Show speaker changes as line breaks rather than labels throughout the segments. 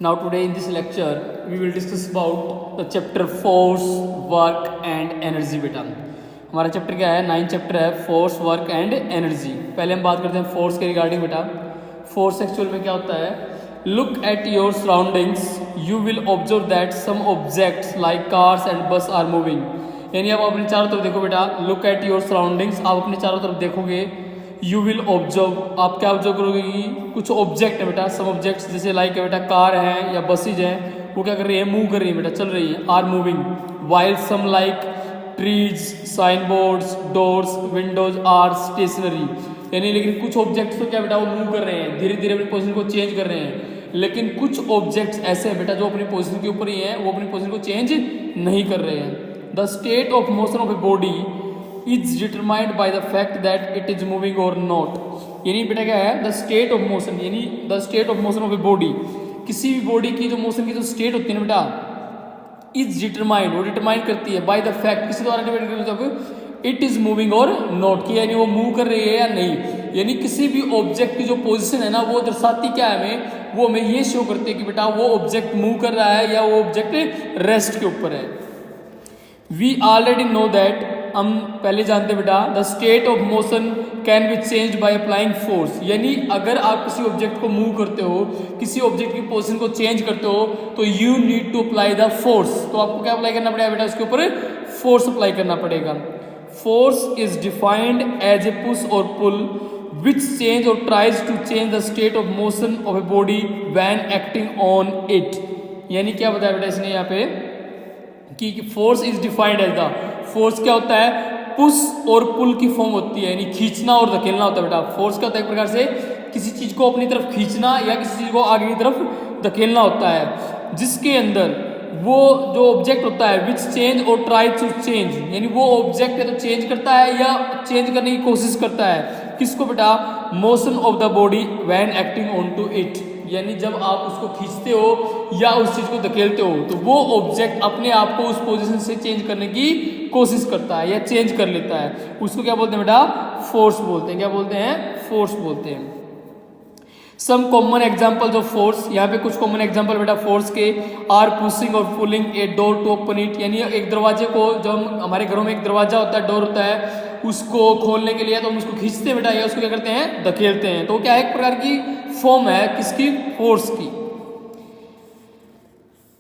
Now today in this lecture we will discuss about the chapter force, work and energy बेटा। हमारा chapter क्या है? 9 chapter है force, work and energy. पहले हम बात करते हैं फोर्स के रिगार्डिंग बेटा। फोर्स एक्चुअल में क्या होता है? Look at your surroundings, you will observe that some objects like cars and bus are moving. यानी आप अपने चारों तरफ देखो बेटा। लुक एट योर सराउंडिंग्स, आप अपने चारों तरफ देखोगे। यू विल ऑब्जर्व, आप क्या ऑब्जर्व करोगे कि कुछ ऑब्जेक्ट है बेटा, सम ऑब्जेक्ट्स जैसे लाइक है बेटा कार हैं या बसेज हैं, वो क्या कर रही है? मूव कर रही है बेटा, चल रही है, are moving. While some like trees, sign boards, doors, windows are stationary. यानी लेकिन कुछ ऑब्जेक्ट्स तो क्या बेटा वो मूव कर रहे हैं, धीरे धीरे अपनी पोजीशन को चेंज कर रहे हैं। लेकिन कुछ ऑब्जेक्ट्स ऐसे हैं बेटा जो अपनी पोजीशन के ऊपर ही हैं, वो अपनी पोजीशन को चेंज नहीं कर रहे हैं। The state of motion of a body is determined by the fact that it is moving और नॉट। यानी बेटा क्या है? द स्टेट ऑफ मोशन, यानी the state of motion of a body, किसी भी बॉडी की जो मोशन की जो स्टेट होती है ना बेटा, इज डिटरमाइंड, वो डिटरमाइन करती है बाय द फैक्ट, किसी द्वारा डिपेंड करती है, इट इज मूविंग और नॉट, कि यानी वो मूव कर रही है या नहीं। यानी किसी भी ऑब्जेक्ट की जो पोजीशन है ना, वो दर्शाती क्या है हमें? वो हमें ये शो करती है कि बेटा वो ऑब्जेक्ट मूव कर रहा है या वो ऑब्जेक्ट रेस्ट के ऊपर है। वी ऑलरेडी नो दैट, हम पहले जानते हैं बेटा, the state of motion can be change by applying force. यानी अगर आप किसी ऑब्जेक्ट को मूव करते हो, किसी ऑब्जेक्ट की पोजीशन को चेंज करते हो, तो you need to apply the force. तो आपको क्या अप्लाई करना पड़ेगा बेटा? उसके ऊपर फोर्स अप्लाई करना पड़ेगा। Force is defined as a push or pull which change or tries to change the state of motion of a body when acting on it. यानी क्या बताया बेटा इसने यहाँ पे कि force is defined as the, force क्या होता है? पुश और पुल की फॉर्म होती है, यानी खींचना और धकेलना होता है बेटा। फोर्स क्या होता है? एक प्रकार से किसी चीज को अपनी तरफ खींचना या किसी चीज को आगे की तरफ धकेलना होता है, जिसके अंदर वो जो ऑब्जेक्ट होता है विच चेंज और ट्राई टू चेंज, यानी वो ऑब्जेक्ट है तो चेंज करता है या चेंज करने की कोशिश करता है। किसको बेटा? Motion of the body when acting on to it. यानी जब आप उसको खींचते हो या उस चीज को धकेलते हो, तो वो ऑब्जेक्ट अपने आप को उस पोजीशन से चेंज करने की कोशिश करता है या चेंज कर लेता है। उसको क्या बोलते हैं बेटा? फोर्स बोलते हैं। क्या बोलते हैं? फोर्स बोलते हैं। Some common examples of force, यहाँ पे कुछ कॉमन एग्जाम्पल बेटा फोर्स के आर पुशिंग और pulling a door to open it. यानी एक दरवाजे को, जब हमारे घरों में एक दरवाजा होता है, डोर होता है, उसको खोलने के लिए तो हम उसको खींचते हैं बेटा, या उसको क्या करते हैं? धकेलते हैं। तो क्या एक प्रकार की फॉर्म है किसकी? फोर्स की।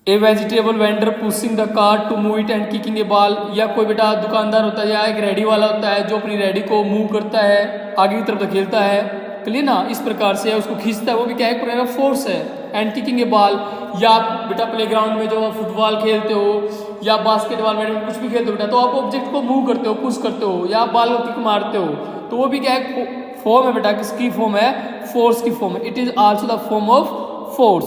A vegetable vendor pushing the cart to move it and kicking a ball. या कोई बेटा दुकानदार होता है या एक रेडी वाला होता है जो अपनी रेडी को मूव करता है, आगे की तरफ धकेलता है, क्लियर ना? इस प्रकार से उसको खींचता है, वो भी क्या एक प्रकार का फोर्स है। एंड किकिंग ए बॉल, या आप बेटा प्लेग्राउंड में जो फुटबॉल खेलते हो या बास्केटबॉल बैडमिंटन कुछ भी खेलते हो बेटा, तो आप ऑब्जेक्ट को मूव करते हो, पुश करते हो, या आप बॉल को किक मारते हो, तो वो भी क्या एक फॉर्म है बेटा। किसकी फॉर्म है? फोर्स की फॉर्म है। It is also the form of force.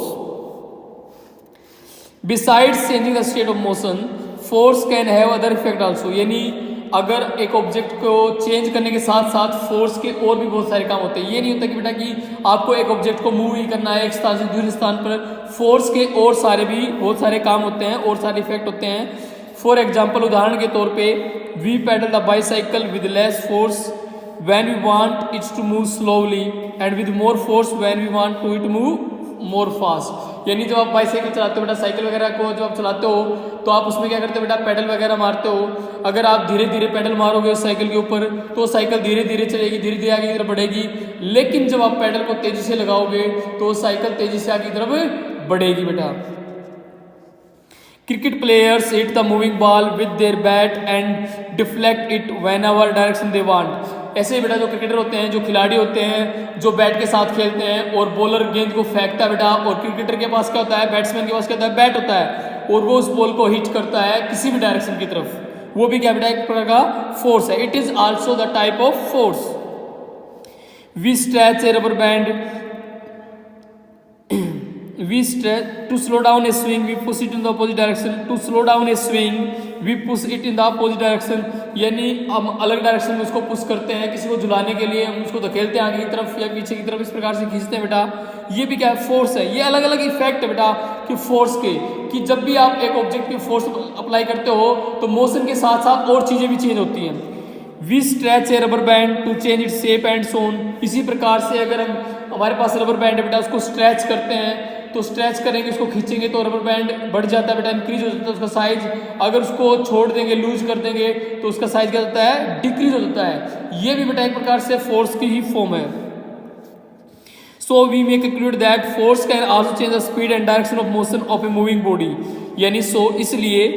Besides changing the state of motion, force can have other effect also. यानी अगर एक ऑब्जेक्ट को चेंज करने के साथ साथ फोर्स के और भी बहुत सारे काम होते हैं। ये नहीं होता कि बेटा कि आपको एक ऑब्जेक्ट को मूव ही करना है एक स्थान से दूसरे स्थान पर, फोर्स के और सारे भी बहुत सारे काम होते हैं और सारे इफेक्ट होते हैं। फॉर एग्जाम्पल, उदाहरण के तौर पे, we pedal the bicycle with less force when we want it to move slowly and with more force when we want to it move more fast. यानी जब आप बाईसाइकिल चलाते हो बेटा, साइकिल वगैरह को जब आप चलाते हो, तो आप उसमें क्या करते हो बेटा? पेडल वगैरह मारते हो। अगर आप धीरे धीरे पेडल मारोगे उस साइकिल के ऊपर, तो साइकिल धीरे धीरे चलेगी, धीरे धीरे आगे की तरफ बढ़ेगी। लेकिन जब आप पेडल को तेजी से लगाओगे तो साइकिल तेजी से आगे की तरफ बढ़ेगी बेटा। Cricket players hit the moving ball with their bat and deflect it when ever direction they want. ऐसे ही बेटा जो क्रिकेटर होते हैं, जो खिलाड़ी होते हैं, जो बैट के साथ खेलते हैं, और बॉलर गेंद को फेंकता है बेटा, और क्रिकेटर के पास क्या होता है? बैट्समैन के पास क्या होता है? बैट होता है, और वो उस बॉल को हिट करता है किसी भी डायरेक्शन की तरफ। वो भी क्या बेटा? एक प्रकार का फोर्स है। It is also the type of force. We stretch a rubber band, we stretch to slow down a swing, we push it in the opposite direction. To slow down a swing, we push it in the opposite direction. यानी हम अलग direction में उसको push करते हैं। किसी को झुलाने के लिए हम उसको धकेलते हैं आगे की तरफ या पीछे की तरफ, इस प्रकार से खींचते हैं बेटा। ये भी क्या है? फोर्स है। ये अलग अलग इफेक्ट है बेटा कि फोर्स के, कि जब भी आप एक ऑब्जेक्ट की फोर्स अप्लाई करते हो तो मोशन के साथ साथ और चीजें भी चेंज होती हैं। We stretch a rubber band to change it shape and so on. इसी प्रकार से अगर हम, हमारे पास रबर बैंड है बेटा, उसको स्ट्रेच करते हैं तो स्ट्रेच करेंगे, उसको खींचेंगे तो रबर बैंड बढ़ जाता है बेटा, इंक्रीज हो जाता है उसका साइज। अगर उसको छोड़ देंगे, लूज कर देंगे तो उसका साइज क्या होता है, डिक्रीज हो जाता है। ये भी बेटा एक प्रकार से फोर्स की ही फॉर्म है। So we may conclude that force can also change the speed and direction of motion of a moving body. यानी सो इसलिए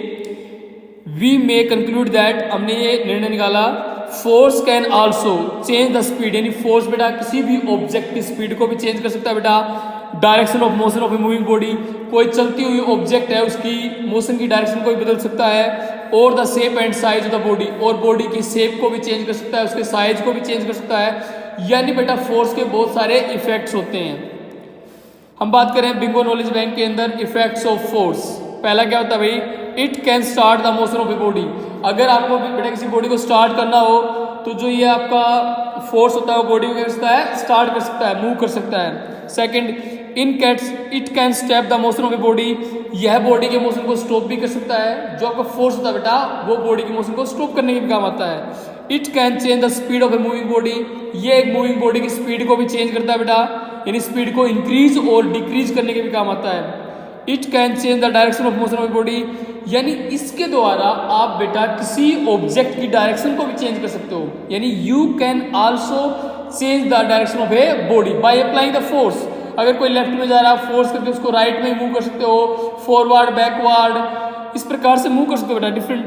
वी मे कंक्लूड दैट, हमने ये निर्णय निकाला, force can also change the speed, यानी force बेटा किसी भी ऑब्जेक्ट की स्पीड को भी चेंज कर सकता है बेटा। Direction of motion of a moving body, कोई चलती हुई ऑब्जेक्ट है उसकी मोशन की डायरेक्शन को भी बदल सकता है। और the shape and size of the body, और बॉडी की शेप को भी चेंज कर सकता है, उसके साइज को भी चेंज कर सकता है। यानी बेटा फोर्स के बहुत सारे इफेक्ट्स होते हैं। हम बात करें बिंगो नॉलेज बैंक के अंदर इफेक्ट्स ऑफ फोर्स। पहला क्या होता है भाई, it can start the motion of a body. अगर आपको बेटा किसी बॉडी को स्टार्ट करना हो तो जो ये आपका फोर्स होता है वो बॉडी को क्या कर सकता है, स्टार्ट कर सकता है, मूव कर सकता है। Second, it can step the motion of a body, यह बॉडी के मोशन को स्टॉप भी कर सकता है। जो आपका फोर्स होता है बेटा वो बॉडी के मोशन को स्टॉप करने के भी काम आता है। It can change the speed of a moving body, ये एक मूविंग बॉडी की स्पीड को भी चेंज करता है बेटा, यानी स्पीड को इंक्रीज और डिक्रीज करने के भी काम आता है। It can change the direction of motion of body, यानी इसके द्वारा आप बेटा किसी ऑब्जेक्ट की डायरेक्शन को भी चेंज कर सकते हो। यानी you can also change the direction of a body by applying the force. अगर कोई लेफ्ट में जा रहा है, फोर्स करके उसको राइट में मूव कर सकते हो, फॉरवर्ड बैकवर्ड, इस प्रकार से मूव कर सकते हो बेटा डिफरेंट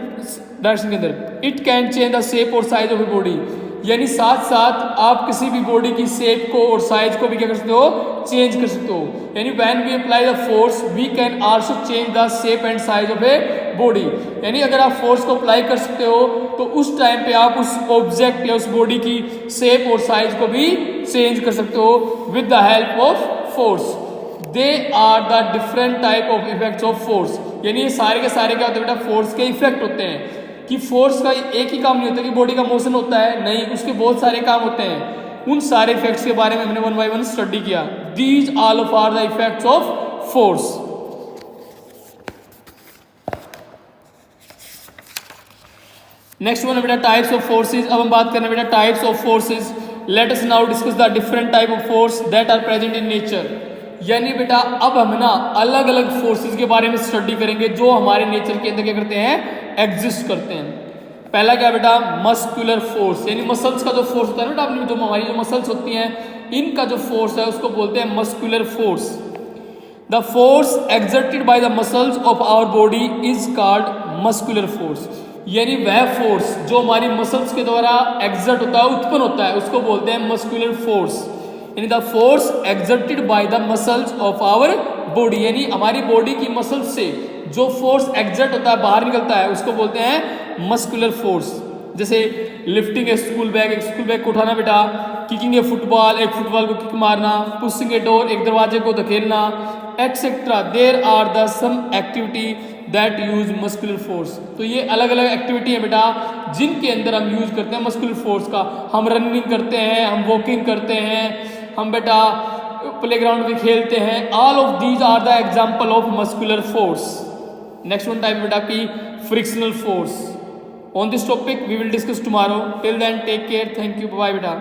डायरेक्शन के अंदर। It can change the shape और साइज ऑफ ए बॉडी, यानी साथ साथ आप किसी भी बॉडी की शेप को और साइज को भी क्या कर सकते हो, चेंज कर सकते हो। यानी when we apply the force we can also change the shape and size of a body. यानी अगर आप फोर्स को अप्लाई कर सकते हो तो उस टाइम पे आप उस ऑब्जेक्ट या उस बॉडी की शेप और साइज को भी चेंज कर सकते हो with the help of force. They are the different type of effects of force, यानी ये सारे के सारे क्या होते हैं बेटा, फोर्स के इफेक्ट होते हैं। कि फोर्स का एक ही काम नहीं होता कि बॉडी का मोशन होता है, नहीं, उसके बहुत सारे काम होते हैं। उन सारे इफेक्ट्स के बारे में हमने वन बाय वन स्टडी किया। These all of are the effects of force. Next one है बेटा टाइप्स ऑफ फोर्सेज। अब हम बात करना बेटा types of forces. Let us now discuss the different type of force that are present in nature. यानी बेटा अब हम ना अलग अलग फोर्सेज के बारे में स्टडी करेंगे जो हमारे नेचर के अंदर क्या करते हैं, एग्जिस्ट करते हैं। पहला क्या बेटा, मस्कुलर फोर्स, यानी मसल्स का जो फोर्स होता है ना बेटा, जो हमारी जो मसल्स होती हैं इनका जो फोर्स है उसको बोलते हैं muscular force. The force exerted by the muscles of our body is called muscular force. यानी वह फोर्स जो हमारी मसल्स के द्वारा एक्सर्ट होता है, उत्पन्न होता है, उसको बोलते हैं मस्कुलर फोर्स। यानी the force exerted by the muscles of our body, यानी हमारी बॉडी की मसल्स से जो फोर्स एक्सर्ट होता है, बाहर निकलता है, उसको बोलते हैं मस्कुलर फोर्स। जैसे लिफ्टिंग ए स्कूल बैग, एक स्कूल बैग को उठाना बेटा, किकिंग ए फुटबॉल, एक फुटबॉल को किक मारना, पुशिंग ए डोर, एक दरवाजे को धकेलना, etcetera. There are the some activity that use muscular force. तो ये अलग अलग एक्टिविटी है बेटा जिनके अंदर हम यूज करते हैं मस्कुलर फोर्स का। हम रनिंग करते हैं, हम वॉकिंग करते हैं, हम बेटा प्लेग्राउंड में खेलते हैं। All of these are the example of muscular force. Next one type बेटा की frictional force. On this topic we will discuss tomorrow. Till then take care, thank you, bye बेटा।